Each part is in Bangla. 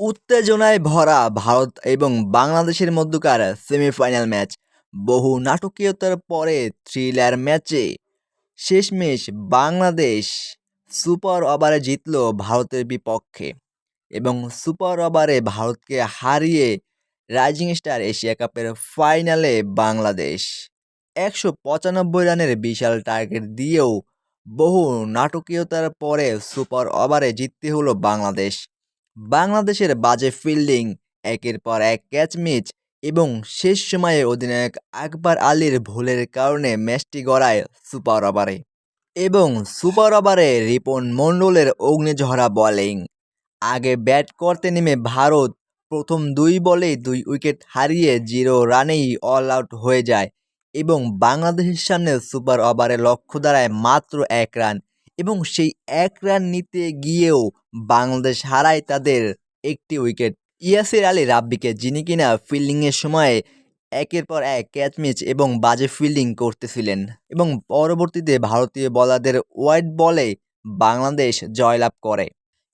উত্তেজনায় ভরা ভারত এবং বাংলাদেশের মধ্যকার সেমিফাইনাল ম্যাচ। বহু নাটকীয়তার পরে থ্রিলার ম্যাচে শেষমেশ বাংলাদেশ সুপার ওভারে জিতল ভারতের বিপক্ষে এবং সুপার ওভারে ভারতকে হারিয়ে রাইজিং স্টার এশিয়া কাপের ফাইনালে বাংলাদেশ ১৯৫ রানের বিশাল টার্গেট দিয়েও বহু নাটকীয়তার পরে সুপার ওভারে জিততে হলো বাংলাদেশ। বাংলাদেশের বাজে ফিল্ডিং, একের পর এক ক্যাচ মিস এবং শেষ সময়ে অধিনায়ক আকবর আলীর ভুলের কারণে ম্যাচটি গড়ায় সুপার ওভারে। এবং সুপার ওভারে রিপন মণ্ডলের অগ্নিঝরা বোলিং। আগে ব্যাট করতে নেমে ভারত প্রথম ২ বলেই ২ উইকেট হারিয়ে 0 রানেই অল আউট হয়ে যায় এবং বাংলাদেশের সামনে সুপার ওভারে লক্ষ্য দাঁড়ায় মাত্র ১ রান এবং সেই ১ রান নিতে গিয়েও বাংলাদেশ হারায় তাদের একটি উইকেট। ইয়াসির আলী রাব্বিকে, যিনি কিনা ফিল্ডিংয়ের সময় একের পর এক ক্যাচ মিস এবং বাজে ফিল্ডিং করতেছিলেন এবং পরবর্তীতে ভারতীয় বোলারদের ওয়াইড বলে বাংলাদেশ জয়লাভ করে।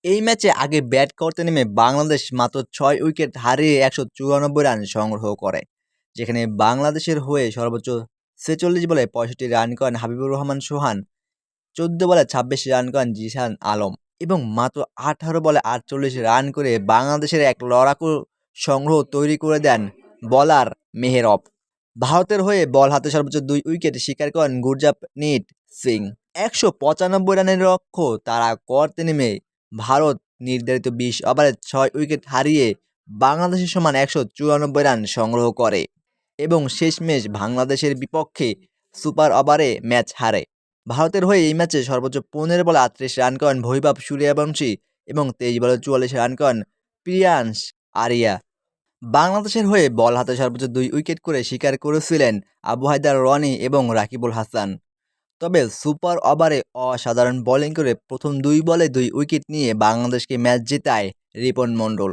এই ম্যাচে আগে ব্যাট করতে নেমে বাংলাদেশ মাত্র ৬ উইকেট হারিয়ে ১৯৪ রান সংগ্রহ করে, যেখানে বাংলাদেশের হয়ে সর্বোচ্চ ৪৬ বলে ৬৫ রান করেন হাবিবুর রহমান সোহান, ১৪ বলে ২৬ রান করেন জিসান আলম এবং মাত্র ১৮ বলে ৪৮ রান করে বাংলাদেশের এক লড়াকু সংগ্রহ তৈরি করে দেন বোলার মেহেরব। ভারতের হয়ে বল হাতে সর্বোচ্চ ২ উইকেট শিকার করেন গুরজাপনীত সিং। ১৯৫ রানের লক্ষ্য তাড়া করতে নেমে ভারত নির্ধারিত ২০ ওভারে ৬ উইকেট হারিয়ে বাংলাদেশের সমান ১৯৪ রান সংগ্রহ করে এবং শেষমেশ বাংলাদেশের বিপক্ষে সুপার ওভারে ম্যাচ হারে। ভারতের হয়ে এই ম্যাচে সর্বোচ্চ ১৫ বলে ৩৮ রান করেন বৈভব সূর্যবংশী এবং ২৩ বলে ৪৪ রান করেন প্রিয়াংশ আরিয়া। বাংলাদেশের হয়ে বল হাতে সর্বোচ্চ ২ উইকেট করে শিকার করেছিলেন আবু হায়দার রনি এবং রাকিবুল হাসান। তবে সুপার ওভারে অসাধারণ বোলিং করে প্রথম ২ বলে ২ উইকেট নিয়ে বাংলাদেশকে ম্যাচ জেতায় রিপন মণ্ডল।